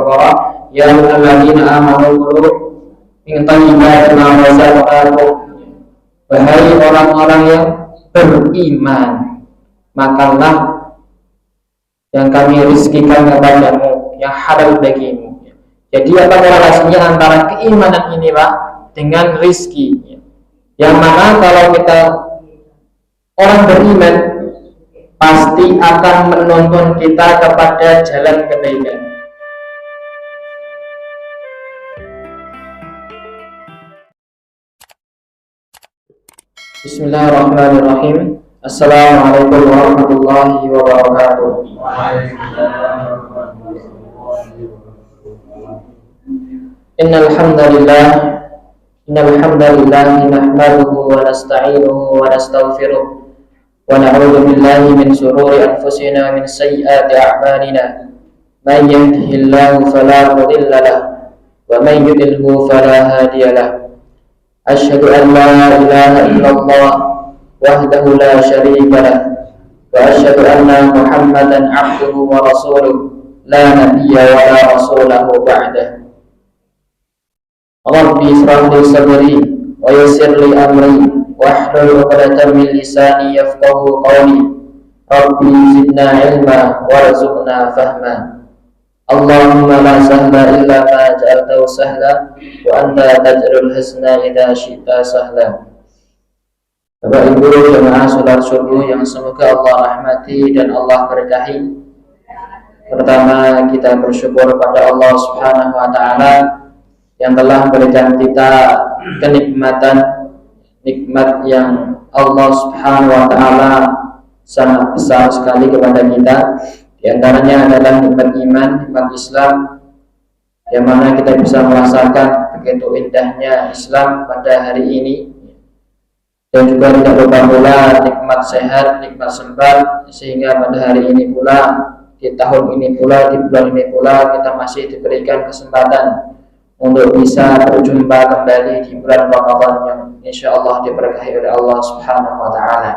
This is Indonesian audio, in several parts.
Al-Baqarah, ya ayyuhalladzina amanu kulu min thayyibati ma razaqnakum. Wahai orang-orang yang beriman, makanlah yang kami rizkikan kepadamu, yang halal bagimu. Jadi apa korelasinya antara keimanan ini Pak dengan rizki? Yang mana kalau kita orang beriman pasti akan menuntun kita kepada jalan kebaikan. Bismillahirrahmanirrahim. Assalamualaikum warahmatullahi wabarakatuh. Innal hamdalillah nahmaduhu wa nasta'inuhu wa nastaghfiruh wa na'udzu billahi min shururi anfusina wa min sayyiati a'malina. May yahdihillahu fala mudilla lahu wa may yudlilhu fala hadiya lahu. Asyhadu an la ilaha illallah wahdahu la syarika lah wa asyhadu anna Muhammadan abduhu wa rasuluh la nabiyya wa la rasulahu ba'dah. Rabbi ishrah li sadri wa yassir li amri wahlul 'uqdatam min lisani yafqahu qawli. Rabbi zidna ilma warzuqna fahma. Allahumma la sahla illa ma ja'altahu sahla wa anta taj'alul hasna idza syi'ta sahla. Bapak Ibu jemaah salat subuh yang semoga Allah rahmati dan Allah berkahi. Pertama kita bersyukur pada Allah Subhanahu wa taala yang telah memberikan kita kenikmatan, nikmat yang Allah Subhanahu wa taala sangat besar sekali kepada kita. Di antaranya adalah nikmat iman, nikmat Islam, yang mana kita bisa merasakan begitu indahnya Islam pada hari ini. Dan juga tidak lupa pula nikmat sehat, nikmat sempat, sehingga pada hari ini pula, di tahun ini pula, di bulan ini pula kita masih diberikan kesempatan untuk bisa berjumpa kembali di bulan Ramadan yang insya Allah diberkahi oleh Allah Subhanahu wa taala.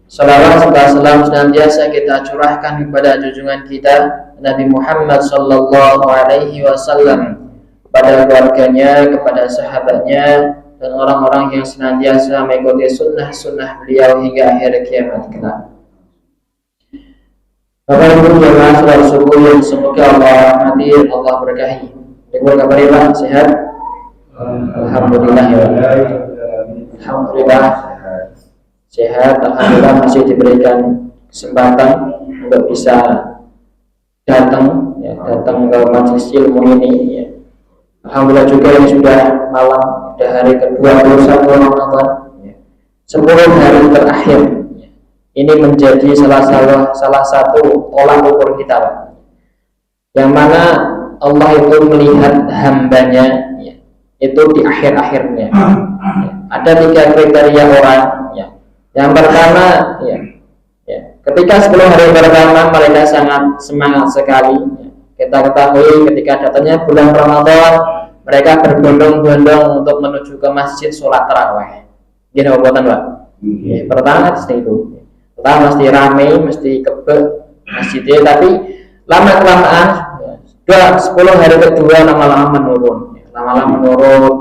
Salawat serta salam senantiasa kita curahkan kepada junjungan kita Nabi Muhammad sallallahu alaihi wasallam, pada keluarganya, kepada sahabatnya, dan orang-orang yang senantiasa mengikuti sunnah-sunnah beliau hingga akhir kiamat kelak. Bapak Ibu jemaah salat subuh yang semoga Allah rahmati, Allah berkahi. Ibu kabar Pak, sehat? Alhamdulillah ya. Alhamdulillah sehat, alhamdulillah masih diberikan kesempatan untuk bisa datang ke majelis ilmu ini ya. Alhamdulillah juga ini sudah malam, sudah hari ke-21 Ramadan ya. 10 hari terakhir ya. Ini menjadi salah satu tolak ukur kita Pak. Yang mana Allah itu melihat hambanya ya, itu di akhir-akhirnya ya. Ada 3 kriteria orang ya. Yang pertama ya, ketika 10 hari pertama mereka sangat semangat sekali ya. Kita ketahui ketika datangnya bulan Ramadan mereka berbondong-bondong untuk menuju ke masjid sholat tarawih. Gini buatan Pak. Ya, pertama itu pertama mesti ramai, mesti kebek masjidnya, tapi lama-kelamaan ya, 10 hari kedua lama-lama menurun ya. Lama-lama menurun,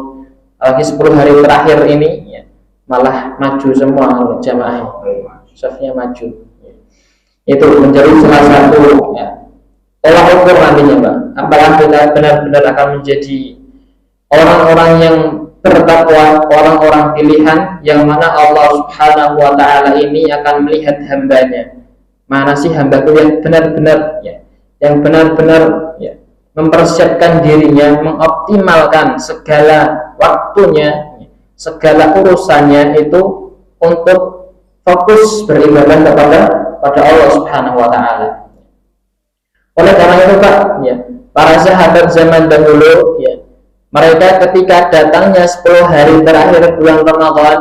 lagi 10 hari terakhir ini ya, malah maju semua jamaah, safnya maju. Itu menjadi salah satu ya, tolak ukur nantinya Pak. Apakah kita benar-benar akan menjadi orang-orang yang bertakwa, orang-orang pilihan yang mana Allah Subhanahu wa taala ini akan melihat hambanya. Mana sih hambaku yang benar-benar ya, yang benar-benar ya, mempersiapkan dirinya, mengoptimalkan segala waktunya, segala urusannya itu untuk fokus beribadah kepada Allah Subhanahu wa taala. Oleh karena itu Pak, ya, para sahabat zaman dahulu ya, mereka ketika datangnya 10 hari terakhir bulan Ramadan,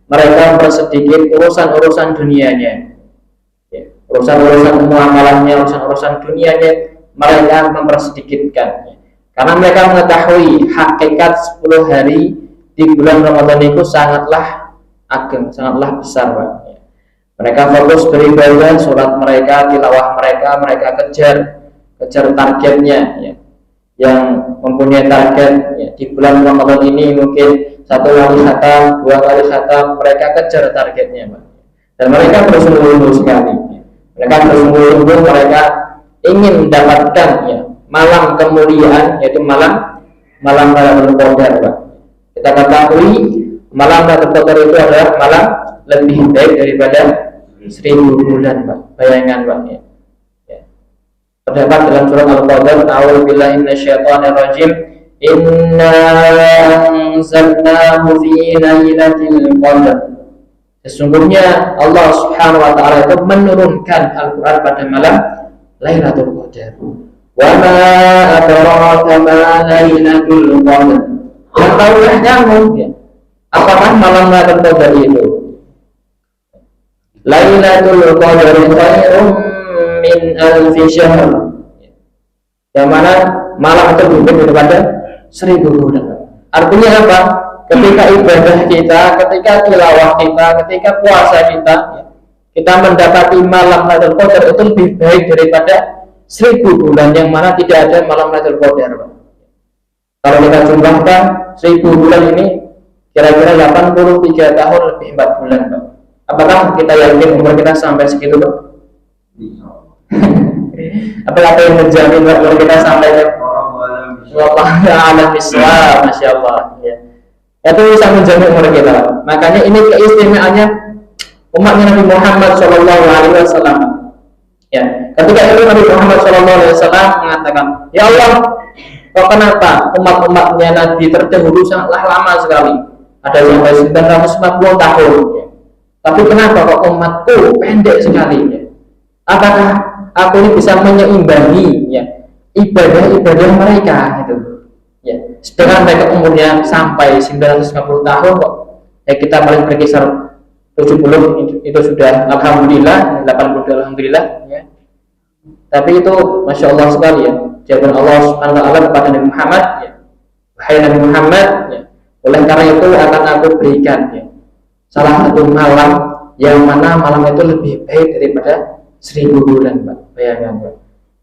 mereka mempersedikit urusan-urusan dunianya. Ya, urusan-urusan muamalahnya, urusan-urusan dunianya mereka mempersedikitkan. Ya. Karena mereka mengetahui hakikat 10 hari di bulan Ramadan itu sangatlah ageng, sangatlah besar Pak. Mereka fokus beribadah, sholat mereka, tilawah mereka kejar kejar targetnya ya. Yang mempunyai target ya, di bulan Ramadan ini mungkin 1 kali khatam, 2 kali khatam, mereka kejar targetnya Pak. Dan mereka bersungguh-sungguh sekali ya. Mereka bersungguh-sungguh, mereka ingin mendapatkan ya, malam kemuliaan, yaitu malam Lailatul Qadar Pak. Kita ketahui malam Lailatul Qadar itu adalah malam lebih baik daripada 1000 bulan Pak. Bayangkan Pak ya. Terdapat dalam surat Al-Qadar, a'udzubillahi minasyaitonir rajim, inna anzalnahu fi lailatul qadar. Sesungguhnya Allah Subhanahu wa taala itu menurunkan Al-Qur'an pada malam Lailatul Qadar. Wa ma adraka ma lailatul qadar. Yang tahukah kamu ya, apakah malam Lailatul Qadar itu? Lailatul Qadar khairum min alfi syahr, yang mana malam itu lebih daripada 1000 bulan. Artinya apa? Ketika ibadah kita, ketika tilawah kita, ketika puasa kita, kita mendapati malam Lailatul Qadar itu lebih baik daripada 1000 bulan, yang mana tidak ada malam Lailatul Qadar. Kalau kita jumlahkan 1000 bulan ini kira-kira 83 tahun lebih 4 bulan Pak. Apakah kita yakin umur kita sampai segitu Pak? Apakah yang menjamin umur kita sampai ke Wallahu a'lam bishawab, Masya Allah ya. Itu bisa menjamin umur kita. Makanya ini keistimewaannya umatnya Nabi Muhammad SAW ya. Ketika itu Nabi Muhammad SAW mengatakan, ya Allah, kok kenapa umat-umatnya Nabi terdahulu sangatlah lama sekali, ada sampai 940 tahun ya. Tapi kenapa kok umatku pendek sekali ya? Apakah aku ini bisa menyeimbangi ya ibadah-ibadah mereka gitu ya, sedangkan mereka umurnya sampai 950 tahun kok ya, kita paling berkisar 70 itu sudah alhamdulillah, 80 alhamdulillah ya. Tapi itu Masya Allah sekali ya, jawaban Allah Subhanahu wa ta'ala kepada Nabi Muhammad ya, wahai Nabi Muhammad ya, oleh karena itu akan aku berikan ya salah satu malam yang mana malam itu lebih baik daripada 1000 bulan Pak. Bayangkan Pak,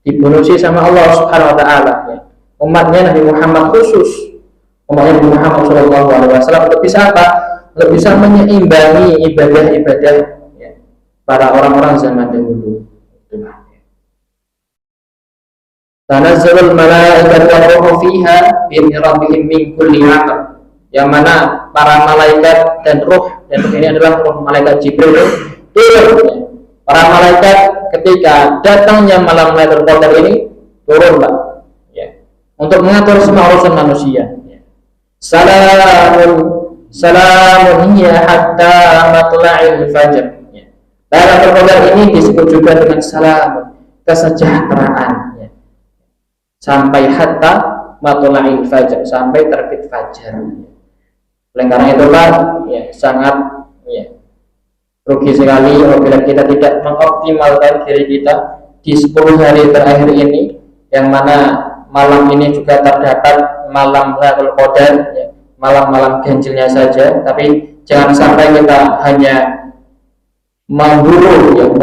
dibonusi sama Allah Subhanahu wa ta'ala ya. Umatnya Nabi Muhammad khusus, umatnya Nabi Muhammad SAW untuk bisa apa? Untuk bisa menyeimbangi ibadah-ibadah ya, para orang-orang zaman dahulu. Tanazzalul malaikatu war-ruhu fiha bi rabbihim min kulli amr, yang mana para malaikat dan ruh, dan ini adalah ruh malaikat Jibril turun ya. Para malaikat ketika datangnya malam Lailatul Qadar ini turun Pak ya, untuk mengatur semua urusan manusia ya. Salamun hiya hatta matla'il fajr ya. Lailatul Qadar ini disebut juga dengan salam, kesejahteraan ya. Sampai hatta matla'il fajr, sampai terbit fajar ya. Oleh karena itu Pak ya, sangat ya rugi sekali apabila kita tidak mengoptimalkan diri kita di 10 hari terakhir ini, yang mana malam ini juga terdapat malam Lailatul Qadar ya, malam-malam ganjilnya saja. Tapi jangan sampai kita hanya memburu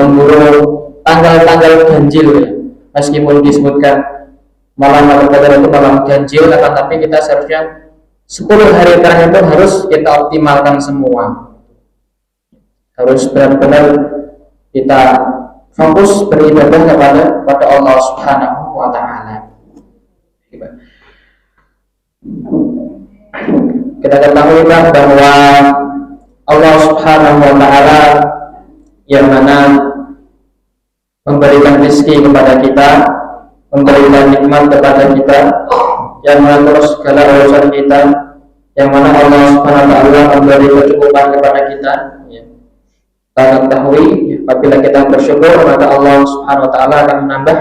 tanggal-tanggal ganjil ya. Meskipun disebutkan malam Lailatul Qadar itu malam ganjil, tapi kita seharusnya 10 hari terakhir itu harus kita optimalkan semua. Harus benar-benar kita fokus beribadah kepada Allah Subhanahu wa ta'ala. Kita ketahui bahwa Allah Subhanahu wa ta'ala yang mana memberikan rezeki kepada kita, memberikan nikmat kepada kita, yang mengatur segala urusan kita, yang mana Allah Subhanahu wa ta'ala memberi kecukupan kepada kita ya. Kita ketahui apabila kita bersyukur, maka Allah Subhanahu wa ta'ala akan menambah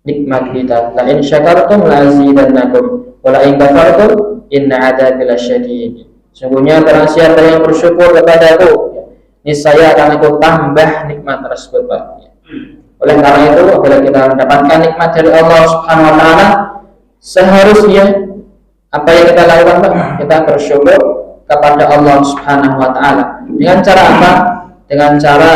nikmat kita. La in syakartum la azidannakum wa la in kafartum inna adzabi lasyadid. Sungguhnya barang siapa yang bersyukur kepadaku, niscaya akan aku tambah nikmat tersebut Pak. Oleh karena itu apabila kita mendapatkan nikmat dari Allah Subhanahu wa ta'ala, seharusnya apa yang kita lakukan Pak? Kita bersyukur kepada Allah Subhanahu wa ta'ala. Dengan cara apa? Dengan cara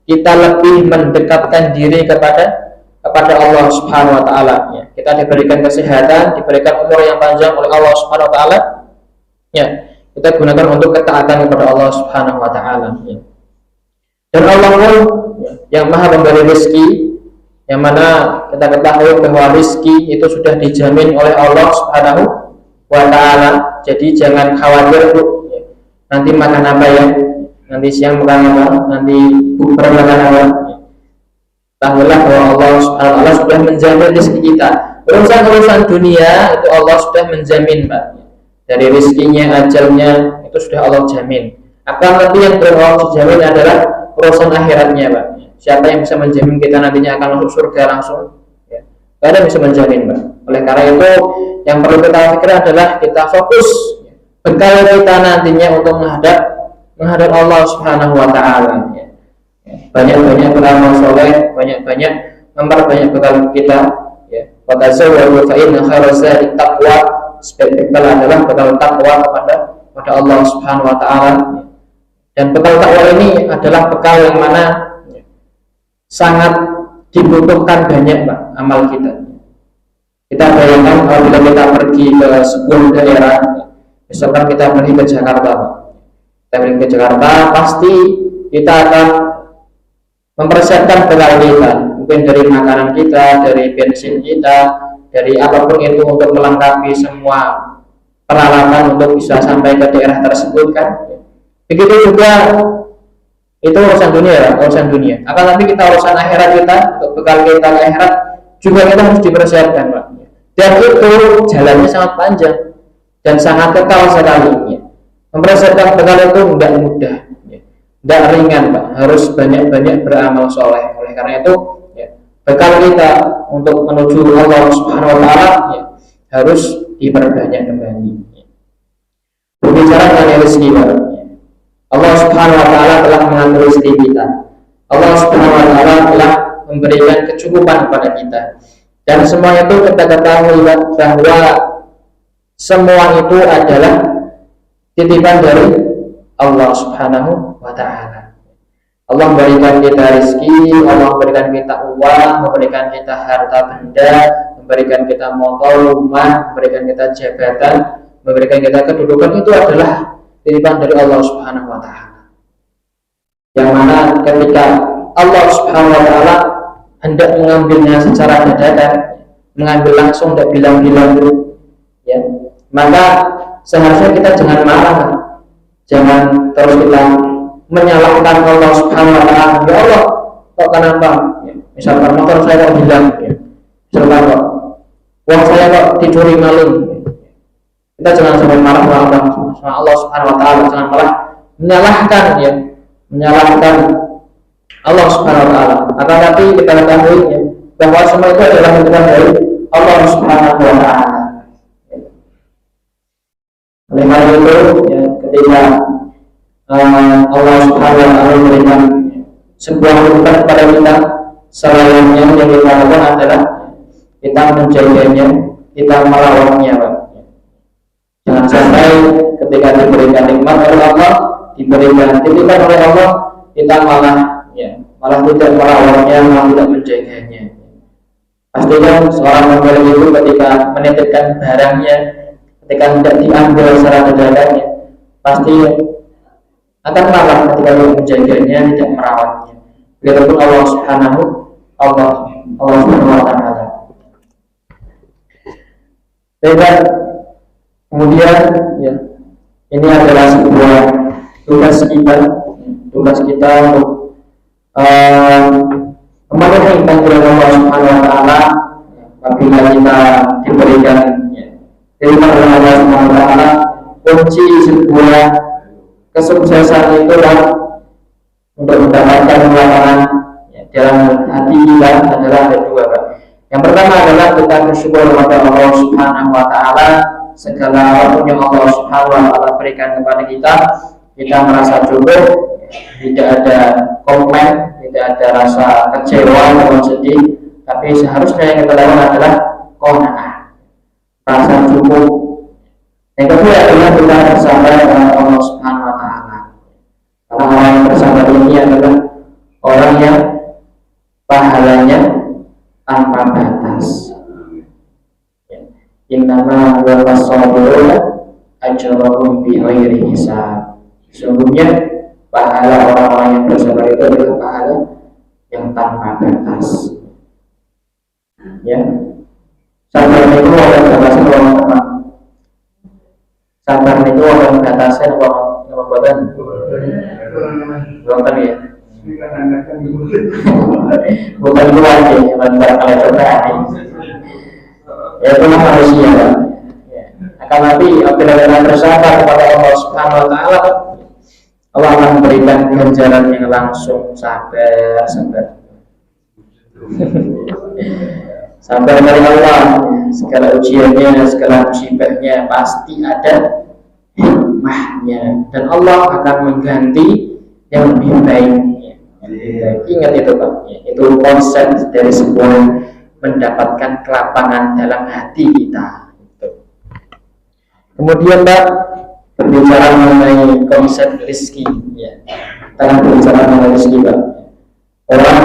kita lebih mendekatkan diri kepada kepada Allah Subhanahu wa taala ya. Kita diberikan kesehatan, diberikan umur yang panjang oleh Allah Subhanahu wa taala ya. Kita gunakan untuk ketaatan kepada Allah Subhanahu wa taala ya. Dan Allah pun ya, yang Maha memberi rezeki, yang mana kita ketahui bahwa rezeki itu sudah dijamin oleh Allah Subhanahu wa taala. Jadi jangan khawatir ya, nanti makan apa ya, nanti siang makan apa, nanti bubar makan apa. Tahuilah bahwa Allah Subhanahu wa taala sudah menjamin rezeki kita. Urusan dunia itu Allah sudah menjamin, Pak. Dari rezekinya, ajalnya itu sudah Allah jamin. Akan nanti yang belum Allah jamin adalah urusan akhiratnya, Pak. Siapa yang bisa menjamin kita nantinya akan masuk surga langsung? Ya. Tidak ada yang bisa menjamin, Pak. Oleh karena itu, yang perlu kita pikir adalah kita fokus bekal kita nantinya untuk menghadap Allah Subhanahu wa taala. Ya. Banyak-banyak beramal soleh, banyak-banyak memperbanyak bekal kita. Ya. Wa tazawwadu fa inna khairaz zadi taqwa. Sebaik bekal adalah bekal takwa kepada Allah Subhanahu wa taala. Dan bekal takwa ini adalah bekal yang mana sangat dibutuhkan banyak, Pak, amal kita. Kita bayangkan kalau kita pergi ke sebuah daerah, misalkan kita pergi ke Jakarta, Pak. Kita pergi ke Jakarta, pasti kita akan mempersiapkan bekal kita, mungkin dari makanan kita, dari bensin kita, dari apapun itu untuk melengkapi semua peralatan untuk bisa sampai ke daerah tersebut kan. Begitu juga itu urusan dunia, urusan dunia. Akan tapi kita urusan akhirat kita, untuk bekal kita ke akhirat juga kita harus dipersiapkan, Pak. Dan itu jalannya sangat panjang dan sangat kekal sekali. Mempersiapkan bekal itu tidak mudah, tidak ringan, Pak. Harus banyak-banyak beramal soleh. Oleh karena itu, bekal kita untuk menuju Allah Subhanahu wa taala harus diperbanyak kembali. Berbicara mengenai rezeki, Pak. Allah Subhanahu wa taala telah mengatur rezeki kita. Allah Subhanahu wa taala telah memberikan kecukupan kepada kita. Dan semua itu kita ketahui bahwa semua itu adalah titipan dari Allah Subhanahu wa taala. Allah memberikan kita rezeki, Allah memberikan kita uang, memberikan kita harta benda, memberikan kita motor, rumah, memberikan kita jabatan, memberikan kita kedudukan, itu adalah titipan dari Allah Subhanahu wa taala. Yang mana ketika Allah Subhanahu wa taala hendak mengambilnya secara dadakan, mengambil langsung, tidak bilang-bilang dulu, ya, maka seharusnya kita jangan marah, jangan terus kita menyalahkan Allah Subhanahu wa taala. Ya Allah, kok kenapa? Ya, misalkan motor saya kok hilang, ya. Misalkan kok uang saya kok dicuri maling. Kita jangan sampai marah sama Allah Subhanahu wa taala, jangan malah menyalahkan, ya, menyalahkan Allah Subhanahu wa taala. Akan tapi kita ketahui, ya, bahwa semua itu adalah titipan dari Allah Subhanahu wa taala. Oleh karena itu, ya, ketika Allah Subhanahu wa taala memberikan sebuah nikmat kepada kita, selayaknya yang kita lakukan adalah kita menjaganya, kita merawatnya, Pak. Jangan sampai ketika diberikan nikmat oleh Allah, diberikan titipan oleh Allah, kita malah tidak merawatnya, malah tidak menjaganya. Pastikan seorang pembeli itu ketika menitipkan barangnya, ketika tidak diambil secara dadakannya, pasti akan marah ketika menjaganya, tidak merawatnya. Begitupun Allah Subhanahu wa taala. Baik, kemudian ya, ini adalah sebuah tugas kita untuk memenuhi panggilan Allah Subhanahu wa taala. Apabila kita diberikan firman Allah Subhanahu wa taala, kunci sebuah kesuksesan itulah untuk mendapatkan kemenangan dalam hati kita adalah ada dua, Pak. Yang pertama adalah kita bersyukur kepada Allah Subhanahu wa taala segala apapun yang Allah Subhanahu wa taala berikan kepada kita merasa cukup, tidak ada komplain, tidak ada rasa kecewa atau sedih, tapi seharusnya yang kita lakukan adalah qanaah, rasa cukup. Yang kedua adalah kita bersabar kepada Allah Subhanahu wa taala. Karena orang yang bersabar ini adalah orang yang pahalanya tanpa Innama huwa sabiruna ajrahum bi ghairi hisab. Sesungguhnya pahala orang-orang yang bersabar itu adalah pahala yang tanpa batas. Ya, sabar itu orang batasan orang apa? Sabar itu orang batasan orang buatan. Bukan ya? Bukan keluarga, bukan kalian berani. Ya itu manusia. Ya. Akan nanti apabila kita bersabar kepada Allah Subhanahu Wa Taala, Allah akan memberikan ganjaran yang langsung. Sabar. Sabar dari Allah. Segala ujiannya, segala musibahnya pasti ada hikmahnya, dan Allah akan mengganti yang lebih baik. Ingat itu Pak, itu konsep dari sebuah mendapatkan kelapangan dalam hati kita. Kemudian Pak, berbicara mengenai konsep rezeki, ya. Kita akan berbicara mengenai rezeki Pak. Orang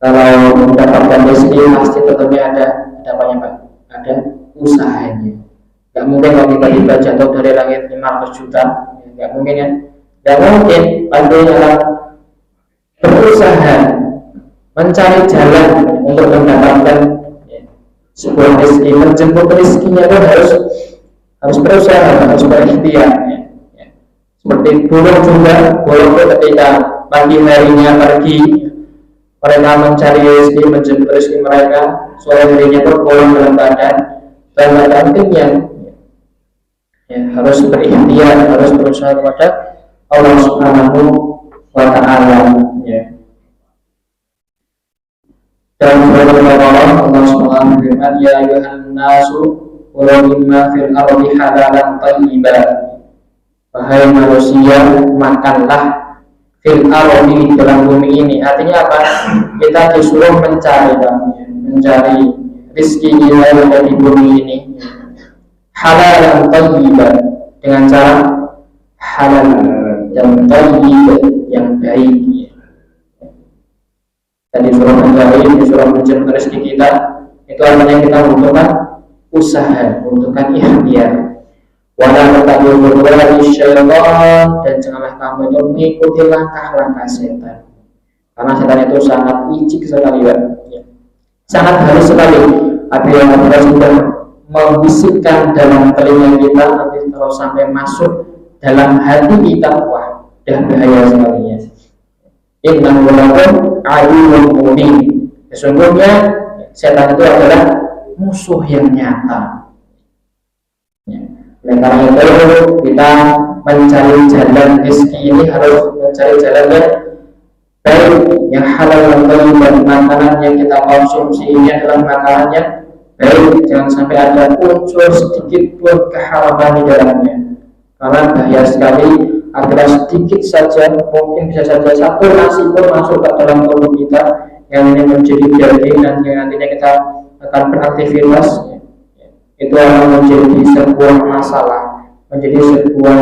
kalau mendapatkan rezeki pasti tentunya ada apanya Pak? Ada usahanya. Gak mungkin kalau tiba-tiba jatuh dari langit 500 juta, gak mungkin kan? Gak mungkin. Pasti akan berusaha mencari jalan untuk mendapatkan sebuah rezeki. Menjemput rezekinya itu harus berusaha, harus berikhtiar. Seperti burung juga, burung itu ketika pagi harinya pergi, mereka mencari rezeki, menjemput rezeki mereka, sore harinya itu pulang dalam keadaan kenyang. Ya, harus berikhtiar, harus berusaha kepada Allah Subhanahu Wa Taala. Ya. Dalam surat Al-Baqarah Allah Subhanahu berfirman, ya ayyuhan nasu kulu mimma fil ardi halalan thayyiban. Wahai manusia, makanlah fil ardi, dalam bumi ini. Artinya apa? Kita disuruh mencari rezeki kita yang ada di bumi ini halal dan thayyiban, dengan cara halal dan thayyib yang baik. Dan disuruh mencari, disuruh mencari rezeki kita, itu artinya kita membutuhkan usaha, membutuhkan ikhtiar. Wala tattabi'u khutuwati syaitan, dan janganlah kamu itu mengikuti langkah-langkah setan, karena setan itu sangat licik sekali, sangat halus sekali. Apabila kita sudah membisikkan dalam telinga kita, nanti kalau sampai masuk dalam hati kita, wah, dah bahaya sekali. Innahu lakum aduwwun mubin. Sesungguhnya setan itu adalah musuh yang nyata. Oleh karena itu kita mencari jalan rezeki ini harus mencari jalan yang baik, yang halal dan thayyib. Makanan yang kita konsumsi ini adalah makanan yang baik, jangan sampai ada unsur sedikit pun keharaman di dalamnya. Karena bahaya sekali apabila sedikit saja, mungkin bisa saja satu nasi pun masuk ke dalam tubuh kita, yang ini menjadi daging dan yang nantinya kita akan beraktivitas, itu akan menjadi sebuah masalah, menjadi sebuah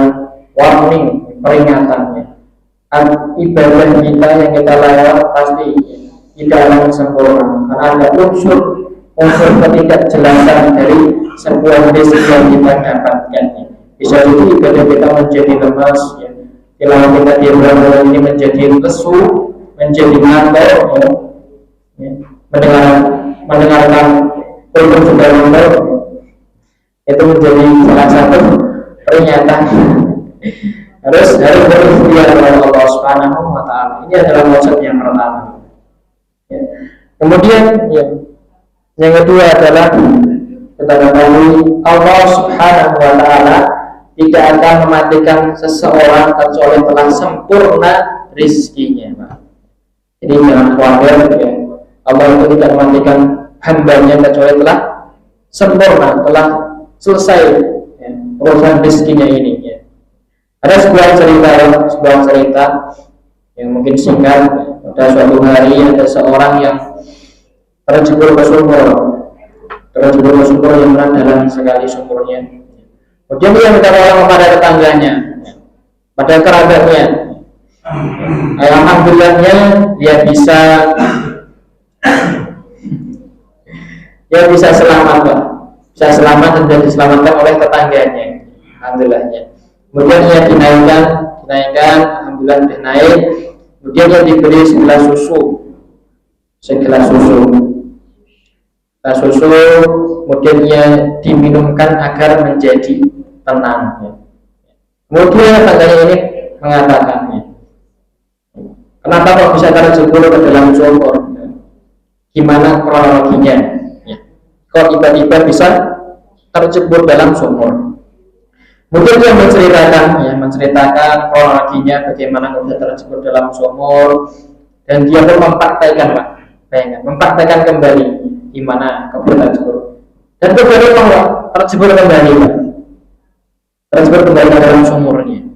warning, peringatannya. Ibadah kita yang kita lakukan pasti tidak akan sempurna, karena ada unsur ketidakjelasan dari sebuah rezeki yang kita dapatkan. Bisa jadi ibadah kita menjadi lemas, tilawah kita di bulan ini menjadi lesu, menjadi ngantuk, mendengarkan kultur juga ngantuk. Itu menjadi salah satu peringatan. harus berikhtiar kepada Allah Subhanahu Wa Taala. Ini adalah konsep yang pertama. Kemudian yang kedua adalah kita ketahui Allah Subhanahu Wa Taala tidak akan mematikan seseorang kecuali telah sempurna rizkinya. Jadi jangan khawatir, Allah itu tidak mematikan hambanya kecuali telah sempurna, telah selesai urusan rizkinya ini. Ada sebuah cerita yang mungkin singkat. Pada suatu hari ada seorang yang terjebur ke sumur yang dalam sekali sumurnya. Kemudian dia minta tolong kepada tetangganya, pada kerabatnya. Alhamdulillahnya dia bisa selamat, Pak. bisa selamat dan diselamatkan oleh tetangganya, alhamdulillahnya. Kemudian ia dinaikkan, alhamdulillah sudah naik. Kemudian ia diberi segelas susu, kemudian ia diminumkan agar menjadi tenang. Kemudian tetangganya ini mengatakannya, kenapa kok bisa terjebur ke dalam sumur? Gimana kronologinya? Kok tiba-tiba bisa terjebur dalam sumur? Kemudian dia menceritakan kronologinya bagaimana kok bisa terjebur dalam sumur, dan dia pun mempraktekkan kembali gimana kok bisa terjebur. Dan berbeda bahwa terjebur kembali ke dalam sumurnya.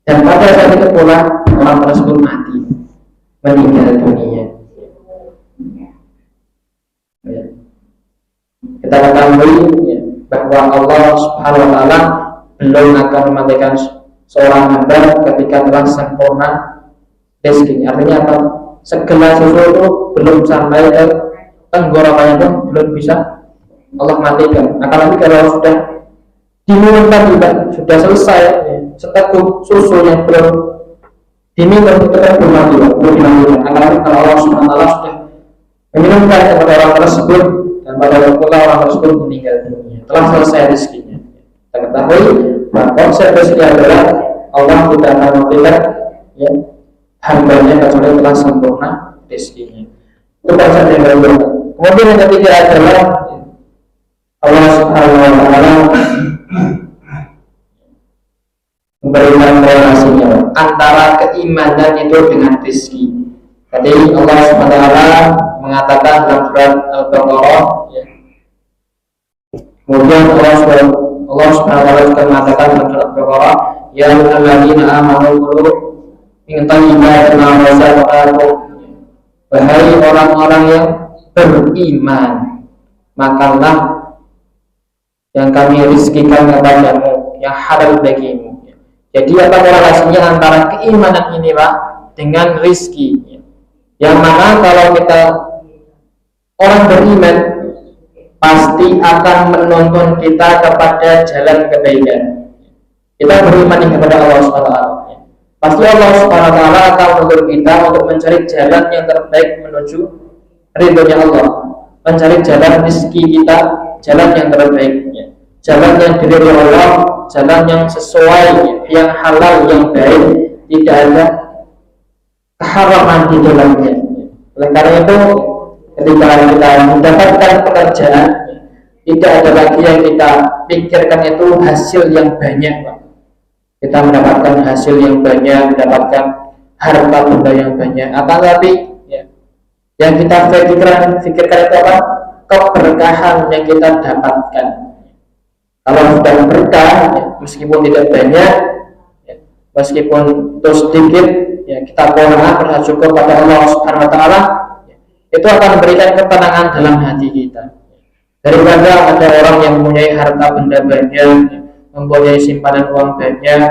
Dan pada saat itu pula orang tersebut mati, meninggal dunia. Kita ketahui bahwa Allah Subhanahu wa Ta'ala belum akan mematikan seorang hamba ketika telah sempurna rezekinya. Artinya apa? Segala sesuatu belum sampai ke tenggorokannya pun belum bisa Allah matikan. Apalagi kalau sudah diminumkan juga sudah selesai, seteguk susu yang belum diminum itu kan belum dimatikan. Apalagi kalau Allah Subhanahu wa Ta'ala sudah meminumkan kepada orang tersebut, dan pada waktu orang tersebut meninggal dunia, telah selesai rezekinya. Kita ketahui bahwa konsep rezeki adalah Allah tidak akan mematikan hambanya kecuali telah sempurna rezekinya. Itu konsep yang kedua. Kemudian yang ketiga adalah Allah Subhanahu wa Ta'ala memberikan relasinya antara keimanan itu dengan rezeki. Tadi Allah Subhanahu wa Ta'ala mengatakan dalam surat Al-Baqarah, kemudian Allah Subhanahu wa Ta'ala juga mengatakan dalam surat Al-Baqarah, ya ayyuhalladzina amanu kulu min thayyibati ma razaqnakum, wahai orang-orang yang beriman, makanlah yang kami rizkikan kepadamu, yang halal bagimu. Jadi apa korelasinya antara keimanan ini Pak dengan rizki? Yang mana kalau kita orang beriman pasti akan menuntun kita kepada jalan kebaikan. Kita beriman kepada Allah Subhanahu wa Ta'ala. Pasti Allah Subhanahu wa Ta'ala akan menuntun kita untuk mencari jalan yang terbaik menuju ridhonya Allah, mencari jalan rezeki kita, jalan yang terbaik, jalan yang diridhoi Allah, jalan yang sesuai, yang halal, yang baik, tidak ada keharaman di dalamnya. Oleh karena itu, ketika kita mendapatkan pekerjaan, tidak ada lagi yang kita pikirkan itu hasil yang banyak, Pak. Kita mendapatkan hasil yang banyak, mendapatkan harta benda yang banyak. Akan tapi yang kita pikirkan itu apa? Keberkahan yang kita dapatkan. Kalau sudah berkah, meskipun tidak banyak, meskipun terus sedikit, kita berdoa bersyukur pada Allah Subhanahu wa Ta'ala, itu akan memberikan ketenangan dalam hati kita. Daripada ada orang yang mempunyai harta benda banyak, mempunyai simpanan uang banyak,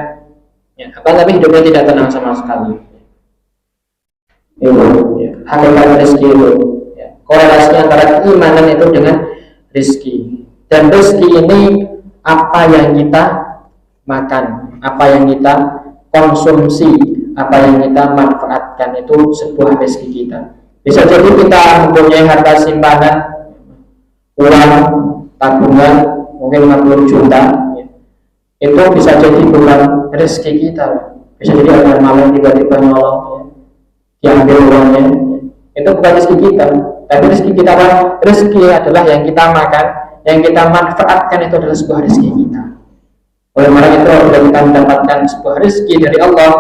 tapi hidupnya tidak tenang sama sekali. Hakikat rezeki itu, korelasi antara keimanan itu dengan rezeki. Dan rezeki ini apa yang kita makan, apa yang kita konsumsi, apa yang kita manfaatkan, itu sebuah rezeki kita. Bisa jadi kita mempunyai harta simpanan, uang tabungan mungkin 50 juta, itu bisa jadi bukan rezeki kita. Bisa jadi ada malam tiba-tiba nyolong, diambil uangnya, itu bukan rezeki kita. Tapi rezeki kita apa? Rezeki adalah yang kita makan, yang kita manfaatkan, itu adalah sebuah rezeki kita. Oleh karena itu, apabila kita mendapatkan sebuah rezeki dari Allah,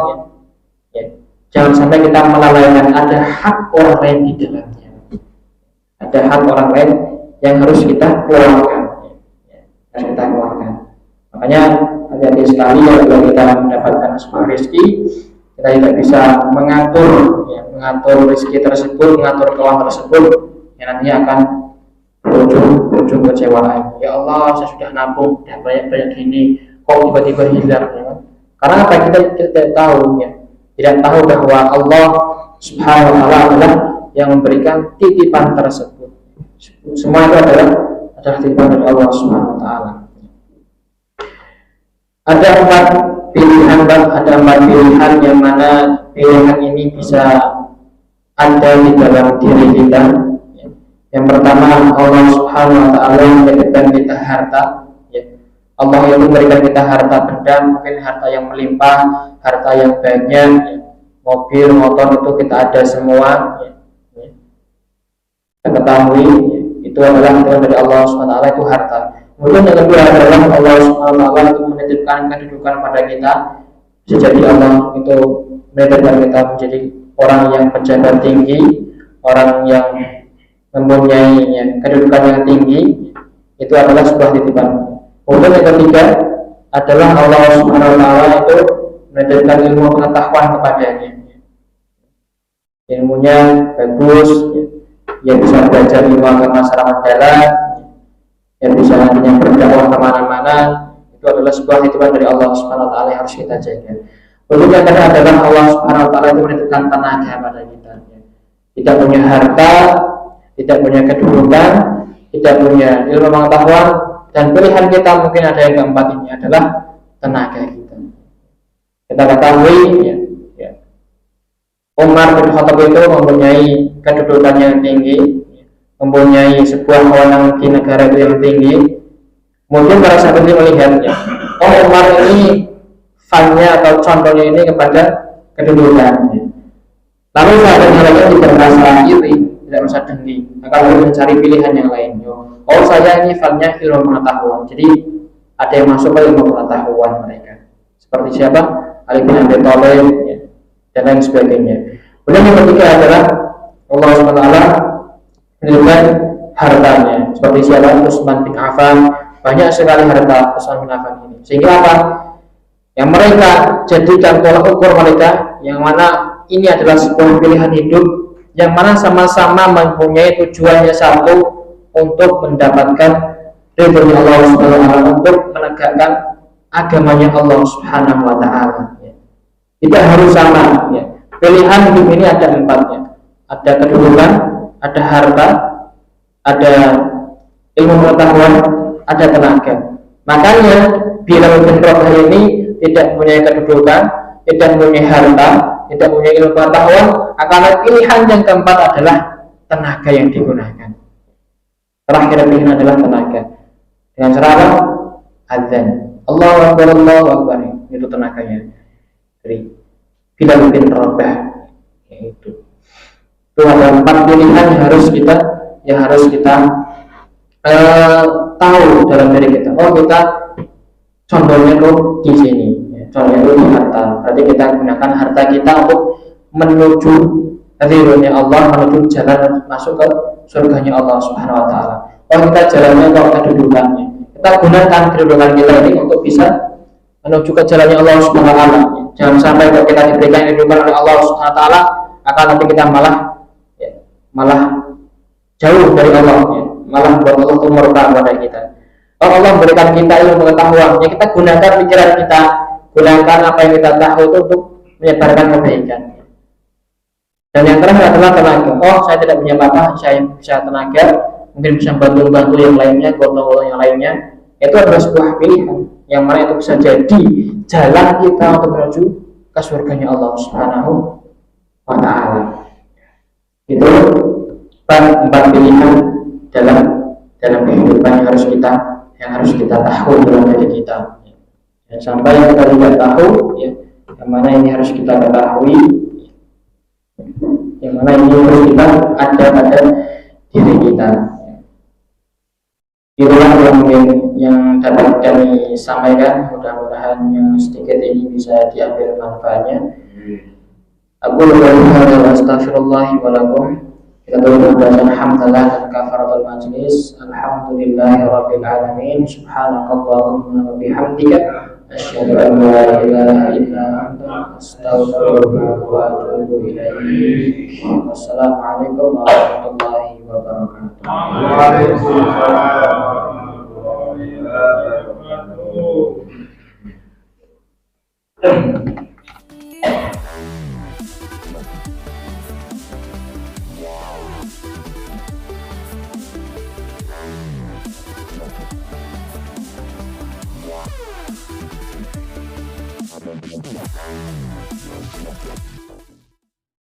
jangan sampai kita melalaikan ada hak orang lain di dalamnya. Ada hak orang lain yang harus kita keluarkan, Makanya hati-hati sekali apabila kita mendapatkan sebuah rezeki, kita tidak bisa mengatur rezeki tersebut, mengatur keuangan tersebut, yang nantinya akan berujung kecewaan. Ya Allah, saya sudah nabung, sudah banyak gini, kok tiba-tiba hilang, Karena apa? Kita tidak tahu, tidak tahu bahwa Allah Subhanahu wa Ta'ala adalah yang memberikan titipan tersebut. Semua itu adalah adalah titipan dari Allah Subhanahu wa taala. Ada 4 pilihan, ada 4 pilihan yang mana pilihan ini bisa ada di dalam diri kita. Yang pertama, Allah Subhanahu wa taala memberikan kita harta. Allah itu memberikan kita harta benda, mungkin harta yang melimpah, harta yang banyak, mobil, motor itu kita ada semua. Kita ketahui itu adalah pilihan dari Allah Subhanahu wa taala, itu harta. Kemudian yang kedua adalah Allah Subhanahu wa taala itu menitipkan kedudukan pada kita. Bisa jadi Allah itu menitipkan kita menjadi orang yang pejabat tinggi, orang yang mempunyai kedudukan yang tinggi, itu adalah sebuah titipan. Kemudian yang ketiga adalah Allah Subhanahu wa taala itu menitipkan ilmu pengetahuan kepadanya. Ilmunya bagus, yang bisa belajar ilmu agama secara mendalam, yang bisa nantinya berdakwah kemana-mana, itu adalah sebuah titipan dari Allah Subhanahu wa taala yang harus kita jaga. Kemudian yang kedua adalah Allah Subhanahu wa taala itu menitipkan tenaga pada kita. Tidak punya harta, tidak punya kedudukan, tidak punya ilmu pengetahuan, dan pilihan kita mungkin ada yang keempat ini adalah tenaga kita. Kita ketahui Umar bin Khattab itu mempunyai kedudukan yang tinggi, mempunyai sebuah kewenangan di negara itu yang tinggi. Kemudian para sahabat ini melihatnya, Umar ini fannya atau contohnya ini kepada kedudukan. Lalu sahabat yang lain tidak merasa iri, tidak merasa dengki, akan mencari pilihan yang lain. Saya ini fannya ilmu pengetahuan, jadi ada yang masuk ke ilmu pengetahuan mereka. Seperti siapa? Ali bin Abi Thalib, dan lain sebagainya. Kemudian yang ketiga adalah Allah Subhanahu wa taala menitipkan hartanya. Seperti siapa? Utsman bin Affan, banyak sekali harta Utsman bin Affan ini. Sehingga apa? Yang mereka jadikan tolak ukur mereka, yang mana ini adalah sebuah pilihan hidup, yang mana sama-sama mempunyai tujuannya satu, untuk mendapatkan ridhonya Allah Subhanahu wa taala, untuk menegakkan agamanya Allah Subhanahu wa taala. Tidak harus sama. Pilihan hidup ini ada 4. Ada kedudukan, ada harta, ada ilmu pengetahuan, ada tenaga. Makanya Bilal bin Rabah ini tidak punya kedudukan, tidak punya harta, tidak punya ilmu pengetahuan, akan pilihan yang keempat adalah tenaga yang digunakan. Terakhir pilihan adalah tenaga. Dengan cara apa? Adzan. Allahu Akbar, Allahu Akbar. Itu tenaganya. Jadi Bilal bin Rabah. Itu ada 4 pilihan yang harus kita tahu dalam diri kita. Kita contohnya tuh di sini. Contohnya itu di harta. Berarti kita gunakan harta kita untuk menuju ridhonya Allah, menuju jalan masuk ke surganya Allah Subhanahu wa taala. Kita jalannya ke kedudukannya. Kita gunakan kedudukan kita ini untuk bisa menuju ke jalannya Allah Subhanahu wa taala. Jangan sampai kalau kita diberikan kedudukan oleh Allah Subhanahu wa taala, akan nanti kita malah jauh dari Allah, malah buat Allah itu murka kepada kita. Kalau Allah memberikan kita ilmu pengetahuan, kita gunakan pikiran kita, gunakan apa yang kita tahu itu untuk menyebarkan kebaikan. Dan yang terakhir adalah tenaga. Saya tidak punya apa-apa, saya bisa tenaga, mungkin bisa bantu yang lainnya, gotong-gotong yang lainnya. Itu adalah sebuah pilihan yang mana itu bisa jadi jalan kita untuk menuju ke surganya Allah Subhanahu wa taala. Itu 4 pilihan dalam kehidupan yang harus kita tahu dalam diri kita. Sampai yang kita tidak tahu, yang mana ini harus kita ketahui, yang mana ini harus kita ada pada diri kita. Itulah yang dapat kami sampaikan. Mudah-mudahan yang sedikit ini bisa diambil manfaatnya. Aku berdoa astagfirullah wa lakum. Kita tutup bacaan hamdalah dan kafaratul majlis. Alhamdulillahirabbil alamin. Subhanakallahumma wa bihamdika asyhadu an la ilaha illa anta astaghfiruka wa atubu ilaik. Wassalamualaikum warahmatullahi wabarakatuh. Waalaikumsalam warahmatullahi wabarakatuh.